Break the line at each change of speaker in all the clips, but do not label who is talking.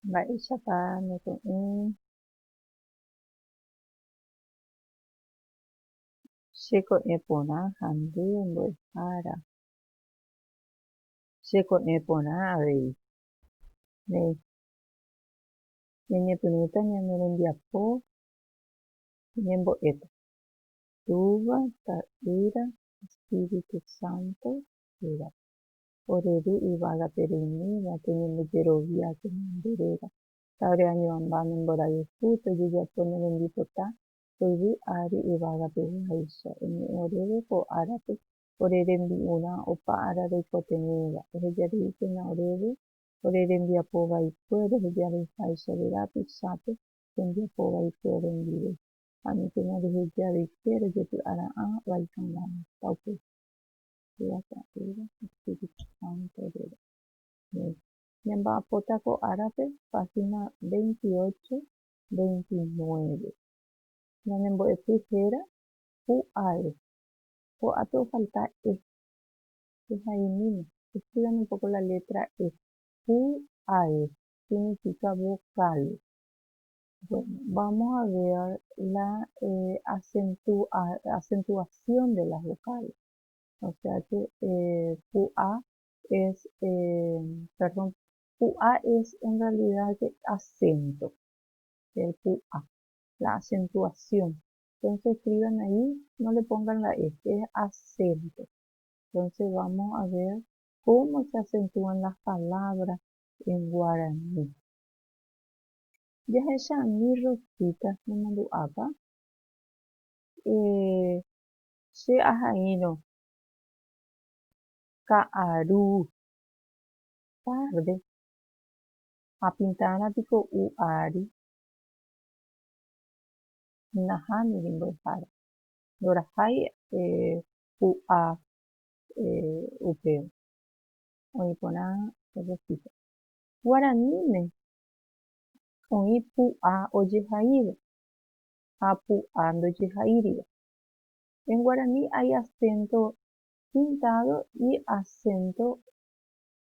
Mba'éichapa noto'ỹ cheko'ẽ porã ha nde mbo'ehára. Cheko'ẽ porã avei ñañepyrũta ñane rembiapo ñembo'éta. Túva, ta'ýra, Espíritu Santo, orery yvágape reimíva peñembojerovia tenonderéva. Tareañovamba nemborayhu tojejapo ne rembipota yvy ári yvágape vaícha eñe'ẽ oréve ko árape ore rembi'urã opa ára roikotevẽvéva ohejareíkena oréve ore rembiapo vaikuére ohejareháichare rapichápe rembiapo vaikuére ndive aníntena rehejaveite rojepy'ara'ã vaicag̃uáipa upe. Espíritu Santo ñamba'apóta ko árape página 28, 29. Ñanembo'epy héra pu'ae. Ko'ápe ofalta E. Pehaimíme. Escriban un poco la letra E. Pu'ae significa vocal. Bueno, vamos a ver la acentuación de las vocales. O sea que pu'a es, pu'a es en realidad acento, el pu'a, la acentuación. Entonces escriban ahí, no le pongan la E, es acento. Entonces vamos a ver cómo se acentúan las palabras en guaraní. Jahechami Rosita nomandu'ápa che aha'írõ ka'aru tarde apitãrapiko ári nahániri mbo'ehára ndorahái pu'a upéva oĩ porã Rosita. Guaraníme oĩ pu'a ojehaíva ha pu'a ndojehaíriva. En guaraní hay acento pintado y acento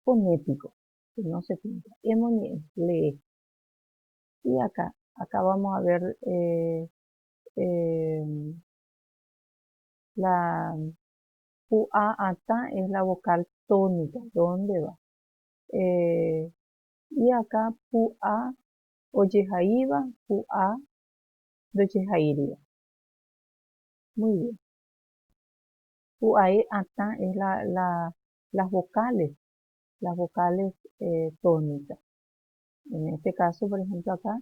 fonético, que no se pinta. Emoñe'ẽ, lee. Y acá vamos a ver la pu'a atã es la vocal tónica, ¿dónde va? Y acá pu'a ojehaíva, pu'a ndojehaíriva. Muy bien. Pu'ae atã es las vocales tónicas. En este caso, por ejemplo, acá,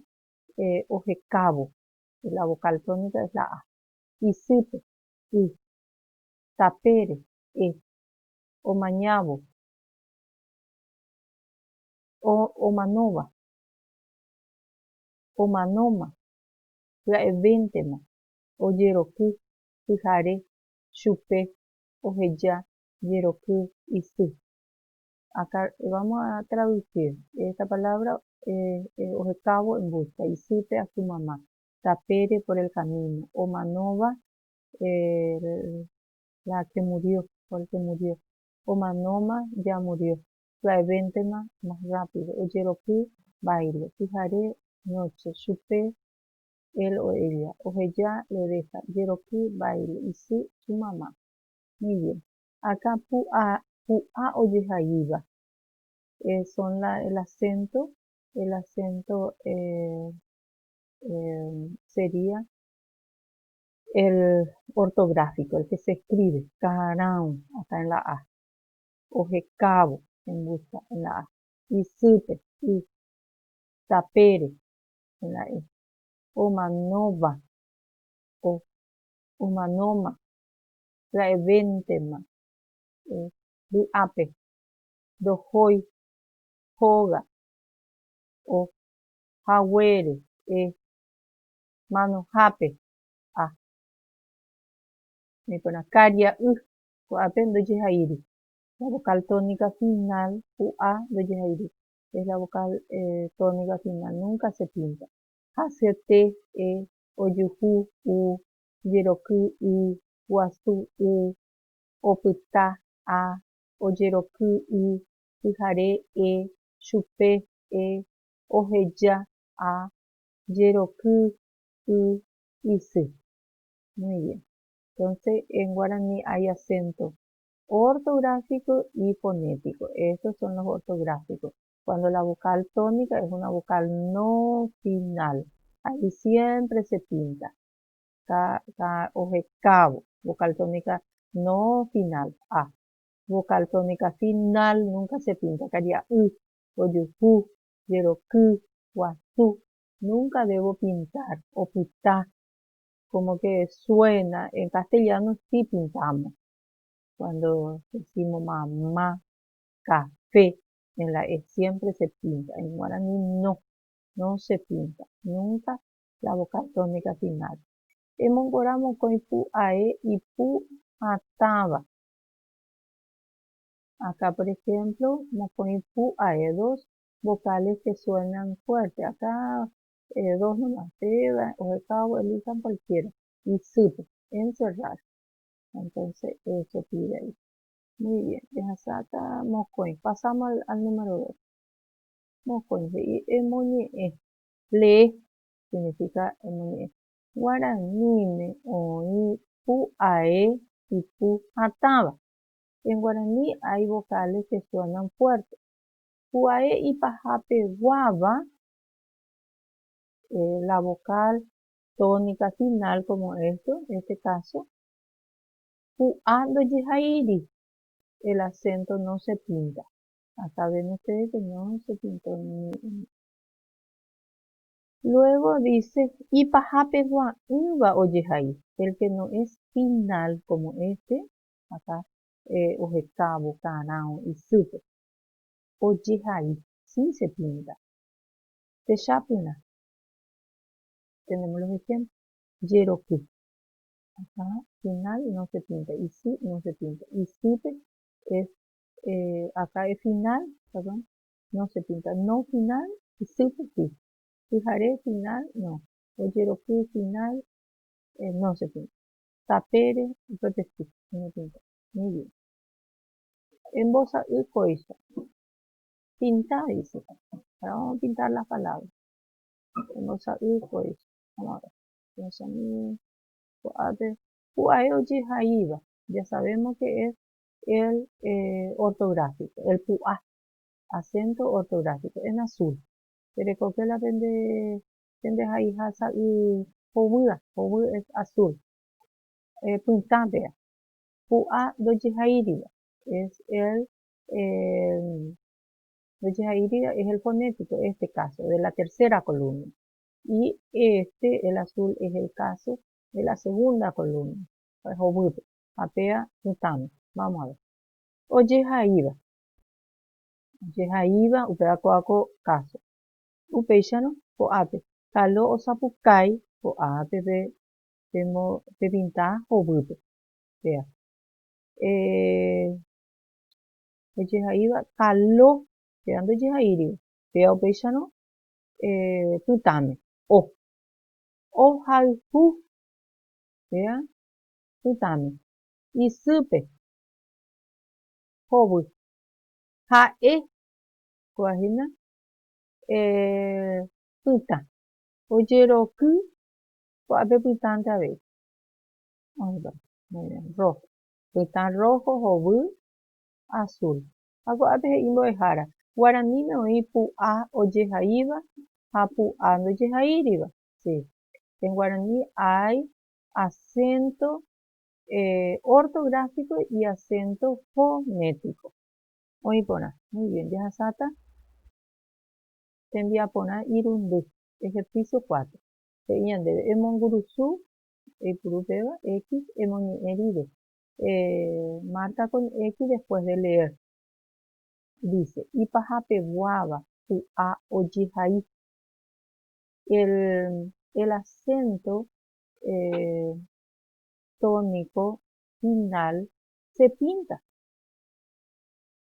ojecavo, la vocal tónica es la A. Isýpe, Y. Tapére, E. Omañávo, omanóva, omanóma, pya'evéntema, ojeroky, pyhare, chupe, oheja, jeroky, isy. Acá vamos a traducir esta palabra, ojecavo en busca, isýpe a su mamá, tapére por el camino, omanóva, la que murió, porque murió, omanóma ya murió, pya'evéntema más rápido, ojeroky baile, pyhare noche, chupe él o ella, oheja le deja, jeroky baile, isy su mamá. Muy bien. Acá pu'a ojehaíva. Son el acento sería el ortográfico, el que se escribe, carão, acá en la A, ojecavo, en busca, en la A, isýpe, Y, tapére, en la E, omanóva, O, omanóma, pya'evéntema, vy'ápe, ndohói, hóga, O, haguére, E, manohápe, A. Karia'y, ko'ápe ndojehaíri. La vocal tónica final, pu'a ndojehaíri. Es la vocal tónica final, nunca se pinta. Hasyete, E, ojuhu, U, jeroky, Y, guasu, U, opyta, A, ojeroky, Y, pyhare, E, chupe, E, ojeya, a, yeroku, u y s. Muy bien. Entonces, en guaraní hay acento ortográfico y fonético. Estos son los ortográficos. Cuando la vocal tónica es una vocal no final. Ahí siempre se pinta. Cabo, vocal tónica no final. A. Vocal tónica final nunca se pinta. Caría u, oyuku, yeroku, guazú. Nunca debo pintar o pitar. Como que suena. En castellano sí pintamos. Cuando decimos mamá, café, en la E siempre se pinta. En guaraní no, no se pinta. Nunca la vocal tónica final. Emongoramos con pu ae y pu ataba. Acá, por ejemplo, vamos con pu ae, dos vocales que suenan fuerte. Acá, dos nomás, o el cabo, elijan cualquiera. Y sup, encerrar. Entonces, eso pide ahí. Muy bien, deja saca mocoin. Pasamos al número 2. Mocoin, le significa emoñe. Guaraní me oí pu ae y pu ataba. En guaraní hay vocales que suenan fuertes. Pu ae y pajape guava, la vocal tónica final como esto, en este caso. Pu a do yijairi, el acento no se pinta. Acá ven ustedes que no se pintó ni. Luego dice, y pajapegua uva oyehai, el que no es final como este, acá, ojecabo, canao y supe. Oyehai, sí se pinta. Techapuna, tenemos los ejemplos. Yeroku, acá, final no se pinta, y sí no se pinta. Y supe es, acá es final, perdón, no se pinta. No final, y supe sí. Fijaré final, no. Oyeroku final, no se pinta. Tapere, repetir, no pinta. Muy bien. En voz y coisa. Pinta, dice. Ahora vamos a pintar las palabras. En voz y coisa. Vamos a ver. Puae jaiba. Ya sabemos que es el ortográfico, el puá, acento ortográfico, en azul. Pero que la vende ahí hasa y pobuda es azul. Puntabea. Pu'a doji jairiba es doji jairiba es el fonético, en este caso, de la tercera columna. Y el azul, es el caso de la segunda columna. Jobuto, apea, mutame. Vamos a ver. Oye jaiba. Oye jaiba, upea coaco caso. Upeixano, poape. Calo o sapucai, poape pe pinta jobuto. Vea. Ojehaiba, caló, quedando Ojehairi, vea opeixano, tutame, o haihu, vea, tutame, y supe, hobu, hae, coagina, puta, oyeroku, coape putante a ver, muy bien, rojo, putan rojo, hobu, azul, aguape imbo de jara, guaraní me oí pu a Ojehaiba, a pu a no Ojehairiba, sí. En guaraní hay acento ortográfico y acento fonético. Muy bien, ya sata. Tendía a poner irundú. Ejercicio 4. Teniendo emongurusu, purupeba, X, emoni eride. Marca con X después de leer. Dice, ipajape guava, u a ojihai. El acento tónico final se pinta.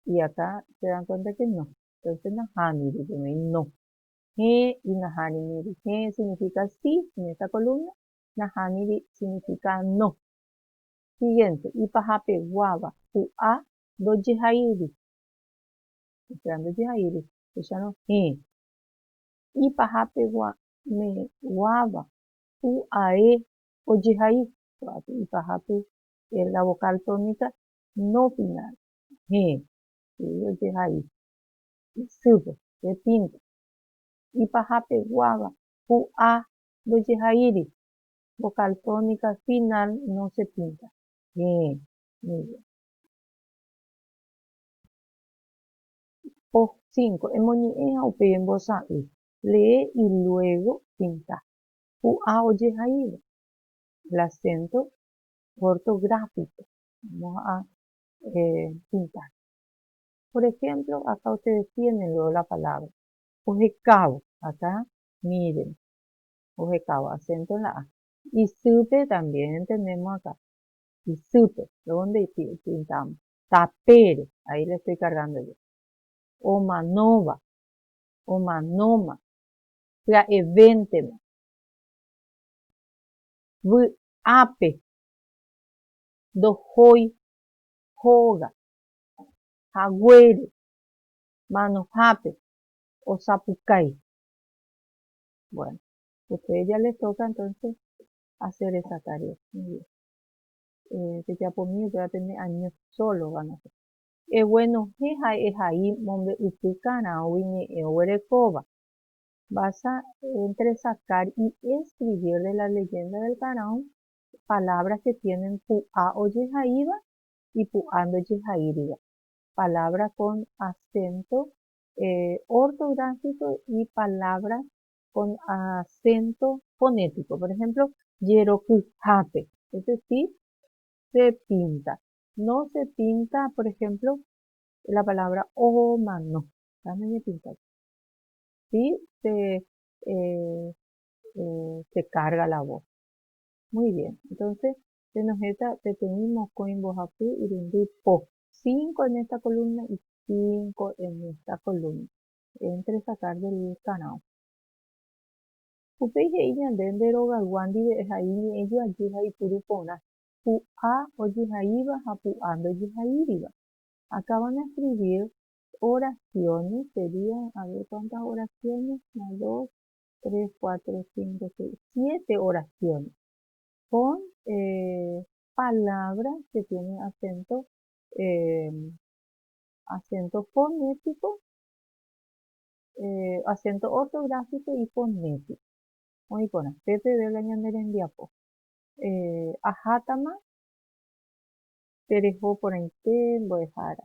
Y acá se dan cuenta que no. Entonces, nahani, dice, no. He y nahani. He significa sí en esta columna. Nahani significa no. Siguiente. Ipajape guava. A do jihairi. Esperando jihairi. Ya no he. Ipahape me guava, uae, oyehaí. Ipahape la vocal tónica no final. G, oyehaí. Sube, se pinta. Ipahape guava, ua, oyehaíri. Vocal tónica final no se pinta. Bien, muy bien. O 5. Emoñe'ẽha upe embosa'y. Lee y luego pinta. Ua ojehaíva. El acento ortográfico. Vamos a pintar. Por ejemplo, acá ustedes tienen luego la palabra. Ojecavo. Acá, miren. Ojecavo, acento en la A. Y supe también tenemos acá. Y supe, ¿dónde pintamos? Tapere, ahí le estoy cargando yo. Omanova, omanoma, la eventema. Ape, dohoi, joga, jaguere, manojape, o zapucay. Bueno, a ustedes ya les toca entonces hacer esa tarea. Muy bien. Que ya por mí ya tiene años solo van a hacer. Bueno, ahí mombe utukana o owerekova. Vas a entresacar y escribir de la leyenda del Canaón palabras que tienen pu'a o yehaíba y pu'ando yehaíriba. Palabras con acento ortográfico y palabras con acento fonético. Por ejemplo, yerokujape, es decir, se pinta. No se pinta, por ejemplo, la palabra omano. Dame pintar. Sí, se carga la voz. Muy bien. Entonces, se nos está detenimos con bojapu y po. 5 en esta columna y 5 en esta columna. Entre sacar del canal. Upeije iñan dendero galwandi de jaini ellos allí hay purupona. Pu'a oye jaiba, japuando oye jairiba. Acá van a escribir oraciones, serían, a ver cuántas oraciones, 1, 2, 3, 4, 5, 6, 7 oraciones, con palabras que tienen acento fonético, acento ortográfico y fonético. Muy buenas, Pepe de la en diapo. Ajátama, Terejo por ahí, Boejara.